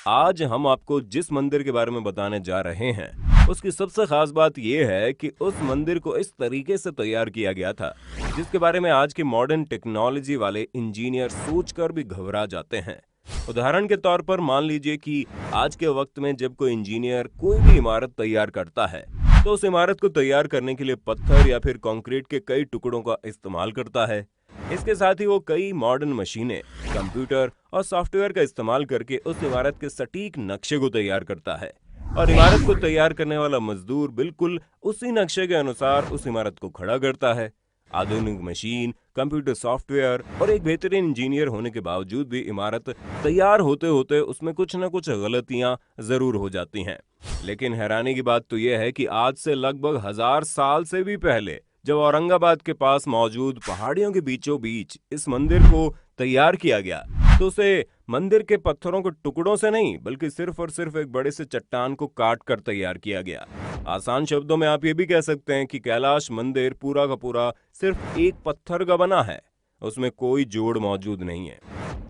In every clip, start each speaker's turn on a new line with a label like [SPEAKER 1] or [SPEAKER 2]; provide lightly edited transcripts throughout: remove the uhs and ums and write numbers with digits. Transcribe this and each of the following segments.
[SPEAKER 1] आज हम आपको जिस मंदिर के बारे में बताने जा रहे हैं, उसकी सबसे खास बात यह है कि उस मंदिर को इस तरीके से तैयार किया गया था, जिसके बारे में आज के मॉडर्न टेक्नोलॉजी वाले इंजीनियर सोचकर भी घबरा जाते हैं। उदाहरण के तौर पर मान लीजिए कि आज के वक्त में जब कोई इंजीनियर कोई भी इमारत तैयार करता है, तो उस इमारत को तैयार करने के लिए पत्थर या फिर कंक्रीट के कई टुकड़ों का इस्तेमाल करता है। इसके साथ ही वो कई मॉडर्न मशीनें, कंप्यूटर और सॉफ्टवेयर का इस्तेमाल करके उस इमारत के सटीक नक्शे को तैयार करता है और इमारत को तैयार करने वाला मजदूर बिल्कुल उसी नक्शे के अनुसार उस इमारत को खड़ा करता है। आधुनिक मशीन, कंप्यूटर सॉफ्टवेयर और एक बेहतरीन इंजीनियर होने के बावजूद भी इमारत तैयार होते होते उसमें कुछ न कुछ गलतियां जरूर हो जाती हैं। लेकिन हैरानी की बात तो यह है कि आज से लगभग 1000 साल से भी पहले जब औरंगाबाद के पास मौजूद पहाड़ियों के बीचों बीच इस मंदिर को तैयार किया गया, तो उसे मंदिर के पत्थरों के टुकड़ों से नहीं बल्कि सिर्फ और सिर्फ एक बड़े से चट्टान को काट कर तैयार किया गया। आसान शब्दों में आप ये भी कह सकते हैं कि कैलाश मंदिर पूरा का पूरा सिर्फ एक पत्थर का बना है, उसमें कोई जोड़ मौजूद नहीं है।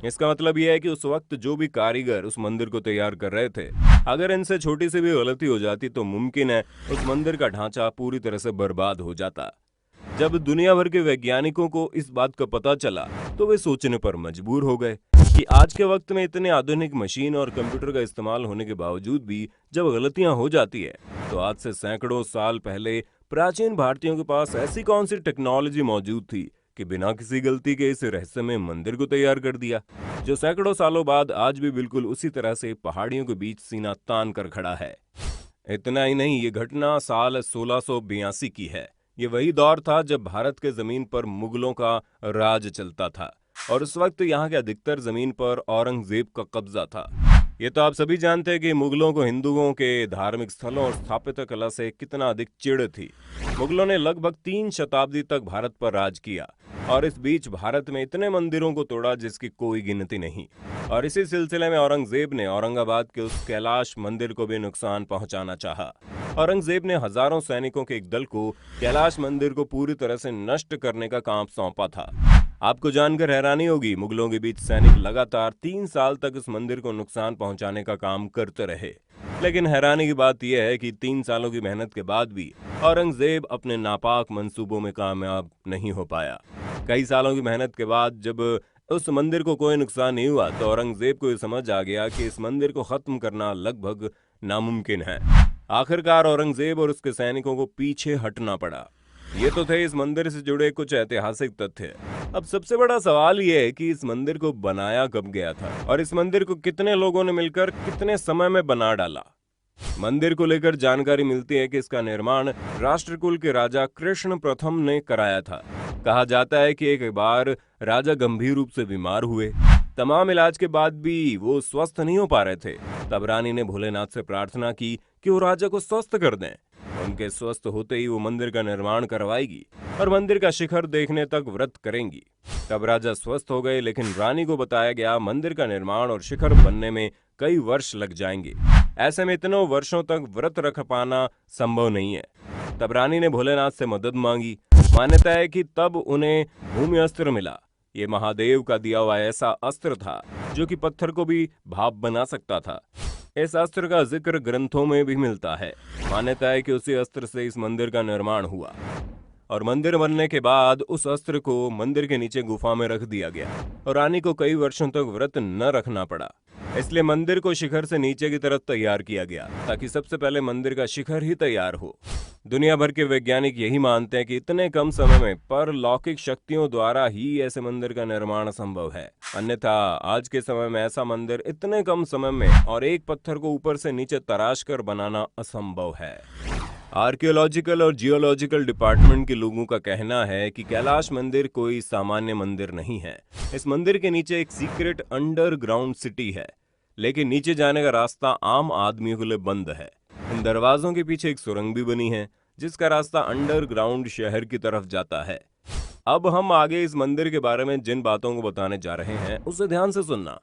[SPEAKER 1] इसका मतलब यह है कि उस वक्त जो भी कारीगर उस मंदिर को तैयार कर रहे थे, अगर इनसे छोटी सी भी गलती हो जाती तो मुमकिन है उस मंदिर का ढांचा पूरी तरह से बर्बाद हो जाता। जब दुनिया भर के वैज्ञानिकों को इस बात का पता चला तो वे सोचने पर मजबूर हो गए कि आज के वक्त में इतने आधुनिक मशीन और कंप्यूटर का इस्तेमाल होने के बावजूद भी जब गलतियां हो जाती है, तो आज से सैकड़ों साल पहले प्राचीन भारतीयों के पास ऐसी कौन सी टेक्नोलॉजी मौजूद थी कि बिना किसी गलती के इस रहस्यमय मंदिर को तैयार कर दिया, जो सैकड़ों सालों बाद आज भी बिल्कुल उसी तरह से पहाड़ियों के बीच सीना तान कर खड़ा है। इतना ही नहीं, ये घटना साल 1682 की है। ये वही दौर था जब भारत के जमीन पर मुगलों का राज चलता था और उस वक्त यहाँ के अधिकतर जमीन पर औरंगजेब का कब्जा था। ये तो आप सभी जानते हैं कि मुगलों को हिंदुओं के धार्मिक स्थलों और स्थापत्य कला से कितना अधिक चिढ़ थी। मुगलों ने लगभग 3 शताब्दी तक भारत पर राज किया और इस बीच भारत में इतने मंदिरों को तोड़ा जिसकी कोई गिनती नहीं। और इसी सिलसिले में औरंगजेब ने औरंगाबाद के उस कैलाश मंदिर को भी नुकसान पहुंचाना चाहा। औरंगजेब ने हजारों सैनिकों के एक दल को कैलाश मंदिर को पूरी तरह से नष्ट करने का काम सौंपा था। आपको जानकर हैरानी होगी, मुगलों के बीच सैनिक लगातार 3 साल तक इस मंदिर को नुकसान पहुंचाने का काम करते रहे। लेकिन हैरानी की बात यह है कि 3 सालों की मेहनत के बाद भी औरंगजेब अपने नापाक मंसूबों में कामयाब नहीं हो पाया। कई सालों की मेहनत के बाद जब उस मंदिर को कोई नुकसान नहीं हुआ, तो औरंगजेब को यह समझ आ गया कि इस मंदिर को खत्म करना लगभग नामुमकिन है। आखिरकार औरंगजेब और उसके सैनिकों को पीछे हटना पड़ा। ये तो थे इस मंदिर से जुड़े कुछ ऐतिहासिक तथ्य। अब सबसे बड़ा सवाल ये है कि इस मंदिर को बनाया कब गया था और इस मंदिर को कितने लोगों ने मिलकर कितने समय में बना डाला। मंदिर को लेकर जानकारी मिलती है कि इसका निर्माण राष्ट्रकूल के राजा कृष्ण प्रथम ने कराया था। कहा जाता है कि एक बार राजा गंभीर रूप से बीमार हुए। तमाम इलाज के बाद भी वो स्वस्थ नहीं हो पा रहे थे। तब रानी ने भोलेनाथ से प्रार्थना की कि वो राजा को स्वस्थ कर दें। उनके स्वस्थ होते ही वो मंदिर का निर्माण करवाएगी और मंदिर का शिखर देखने तक व्रत करेंगी। तब राजा स्वस्थ हो गए, लेकिन रानी को बताया गया मंदिर का निर्माण और शिखर बनने में कई वर्ष लग जाएंगे। ऐसे में इतने वर्षों तक व्रत रख पाना संभव नहीं है। तब रानी ने भोलेनाथ से मदद मांगी। मान्यता है कि तब उन्हें भूमि अस्त्र मिला। ये महादेव का दिया हुआ ऐसा अस्त्र था जो कि पत्थर को भी भाप बना सकता था। इस अस्त्र का जिक्र ग्रंथों में भी मिलता है। मान्यता है कि उसी अस्त्र से इस मंदिर का निर्माण हुआ और मंदिर बनने के बाद उस अस्त्र को मंदिर के नीचे गुफा में रख दिया गया और रानी को कई वर्षों तक व्रत न रखना पड़ा। इसलिए मंदिर को शिखर से नीचे की तरफ तैयार किया गया ताकि सबसे पहले मंदिर का शिखर ही तैयार हो। दुनिया भर के वैज्ञानिक यही मानते हैं कि इतने कम समय में परलौकिक शक्तियों द्वारा ही ऐसे मंदिर का निर्माण संभव है। अन्यथा आज के समय में ऐसा मंदिर इतने कम समय में और एक पत्थर को ऊपर से नीचे तराश कर बनाना असंभव है। आर्कियोलॉजिकल और जियोलॉजिकल डिपार्टमेंट के लोगों का कहना है कि कैलाश मंदिर कोई सामान्य मंदिर नहीं है। इस मंदिर के नीचे एक सीक्रेट अंडरग्राउंड सिटी है, लेकिन नीचे जाने का रास्ता आम आदमियों के लिए बंद है। इन दरवाजों के पीछे एक सुरंग भी बनी है जिसका रास्ता अंडरग्राउंड शहर की तरफ जाता है। अब हम आगे इस मंदिर के बारे में जिन बातों को बताने जा रहे हैं उसे ध्यान से सुनना।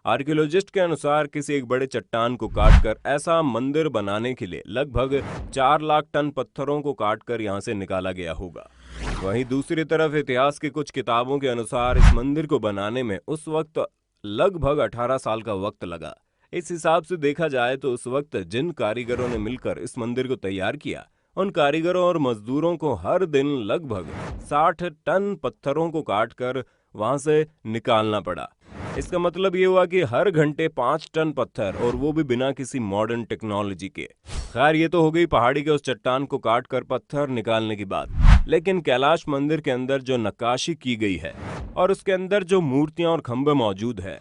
[SPEAKER 1] आर्कियोलॉजिस्ट के अनुसार किसी एक बड़े चट्टान को काटकर ऐसा मंदिर बनाने के लिए लगभग 4 लाख टन पत्थरों को काटकर यहाँ से निकाला गया होगा। वहीं दूसरी तरफ इतिहास की कुछ किताबों के अनुसार इस मंदिर को बनाने में उस वक्त लगभग 18 साल का वक्त लगा। इस हिसाब से देखा जाए तो उस वक्त जिन कारीगरों ने मिलकर इस मंदिर को तैयार किया, उन कारीगरों और मजदूरों को हर दिन लगभग 60 टन पत्थरों को काटकर वहां से निकालना पड़ा। इसका मतलब ये हुआ कि हर घंटे 5 टन पत्थर, और वो भी बिना किसी मॉडर्न टेक्नोलॉजी के। खैर, ये तो हो गई पहाड़ी के उस चट्टान को काट कर पत्थर निकालने की बात। लेकिन कैलाश मंदिर के अंदर जो नक्काशी की गई है और उसके अंदर जो मूर्तियां और खंभे मौजूद है,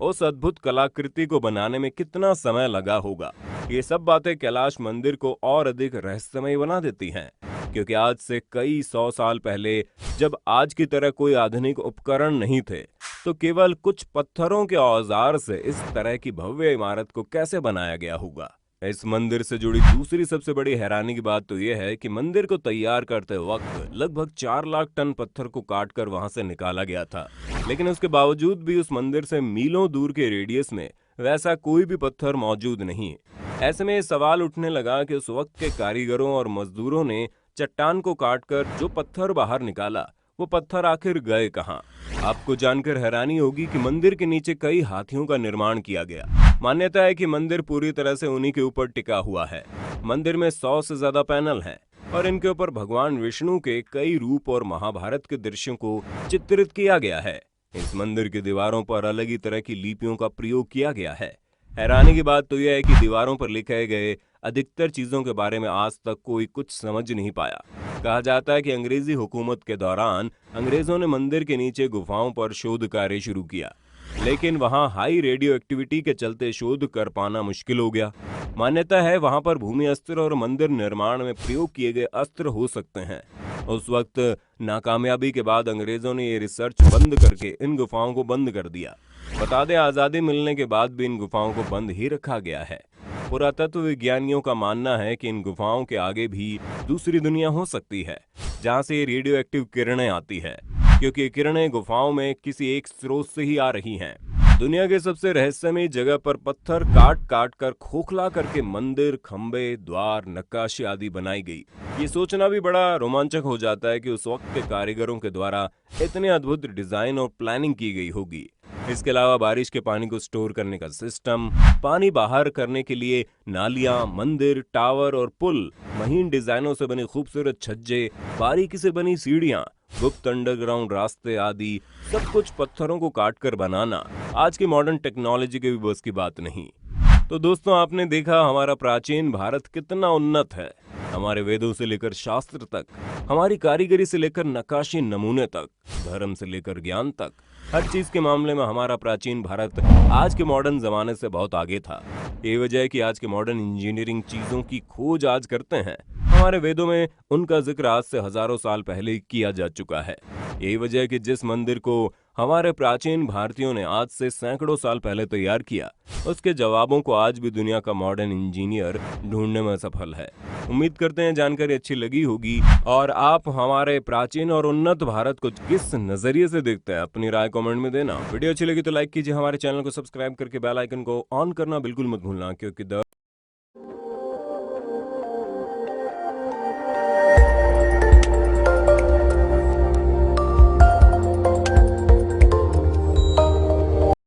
[SPEAKER 1] उस अद्भुत कलाकृति को बनाने में कितना समय लगा होगा, ये सब बातें कैलाश मंदिर को और अधिक रहस्यमय बना देती हैं। क्योंकि आज से कई 100 साल पहले, जब आज की तरह कोई आधुनिक उपकरण नहीं थे, तो केवल कुछ पत्थरों के औजार से इस तरह की भव्य इमारत को कैसे बनाया गया होगा। इस मंदिर से जुड़ी दूसरी सबसे बड़ी हैरानी की बात तो यह है कि मंदिर को तैयार करते वक्त लगभग 4 लाख टन पत्थर को काटकर वहां से निकाला गया था। लेकिन उसके बावजूद भी उस मंदिर से मीलों दूर के रेडियस में वैसा कोई भी पत्थर मौजूद नहीं। ऐसे में सवाल उठने लगा कि उस वक्त के कारीगरों और मजदूरों ने चट्टान को काटकर जो पत्थर बाहर निकाला, वो पत्थर आखिर गए कहां? आपको जानकर हैरानी होगी कि मंदिर के नीचे कई हाथियों का निर्माण किया गया। मान्यता है कि मंदिर पूरी तरह से उन्हीं के ऊपर टिका हुआ है। मंदिर में 100 से ज्यादा पैनल हैं और इनके ऊपर भगवान विष्णु के कई रूप और महाभारत के दृश्यों को चित्रित किया गया है। इस मंदिर की दीवारों पर अलग ही तरह की लिपियों का प्रयोग किया गया है। हैरानी की बात तो यह है कि दीवारों पर लिखे गए अधिकतर चीजों के बारे में आज तक कोई कुछ समझ नहीं पाया। कहा जाता है कि अंग्रेजी हुकूमत के दौरान अंग्रेजों ने मंदिर के नीचे गुफाओं पर शोध कार्य शुरू किया, लेकिन वहां हाई रेडियो एक्टिविटी के चलते शोध कर पाना मुश्किल हो गया। मान्यता है वहां पर भूमि अस्त्र और मंदिर निर्माण में प्रयोग किए गए अस्त्र हो सकते हैं। उस वक्त नाकामयाबी के बाद अंग्रेजों ने ये रिसर्च बंद करके इन गुफाओं को बंद कर दिया। बता दें, आजादी मिलने के बाद भी इन गुफाओं को बंद ही रखा गया है। पुरातत्व विज्ञानियों का मानना है कि इन गुफाओं के आगे भी दूसरी दुनिया हो सकती है, जहां से ये रेडियो एक्टिव किरणें आती है, क्योंकि ये किरणें गुफाओं में किसी एक स्रोत से ही आ रही हैं। दुनिया के सबसे रहस्यमय जगह पर पत्थर काट काट कर खोखला करके मंदिर, खंबे, द्वार, नक्काशी आदि बनाई गई। ये सोचना भी बड़ा रोमांचक हो जाता है कि उस वक्त के कारीगरों के द्वारा इतने अद्भुत डिजाइन और प्लानिंग की गई होगी। इसके अलावा बारिश के पानी को स्टोर करने का सिस्टम, पानी बाहर करने के लिए नालियां, मंदिर, टावर और पुल, महीन डिजाइनों से बनी खूबसूरत छज्जे, बारीकी से बनी सीढ़ियां, गुप्त अंडरग्राउंड रास्ते आदि सब कुछ पत्थरों को काटकर बनाना आज की मॉडर्न टेक्नोलॉजी के भी बस की बात नहीं। तो दोस्तों, आपने देखा हमारा प्राचीन भारत कितना उन्नत है। हमारे वेदों से लेकर शास्त्र तक, हमारी कारीगरी से लेकर नक्काशी नमूने तक, धर्म से लेकर ज्ञान तक, हर चीज के मामले में हमारा प्राचीन भारत आज के मॉडर्न जमाने से बहुत आगे था। ये वजह है कि आज के मॉडर्न इंजीनियरिंग चीजों की खोज आज करते हैं। हमारे वेदों में उनका जिक्र आज से हजारों साल पहले ही किया जा चुका है। यही वजह है कि जिस मंदिर को हमारे प्राचीन भारतीयों ने आज से सैकड़ों साल पहले तैयार किया, उसके जवाबों को आज भी दुनिया का मॉडर्न इंजीनियर ढूंढने में सफल है। उम्मीद करते हैं जानकारी अच्छी लगी होगी और आप हमारे प्राचीन और उन्नत भारत को किस नजरिए से देखते हैं, अपनी राय कमेंट में देना। वीडियो अच्छी लगी तो लाइक कीजिए, हमारे चैनल को सब्सक्राइब करके बेल आइकन को ऑन करना बिल्कुल मत भूलना, क्योंकि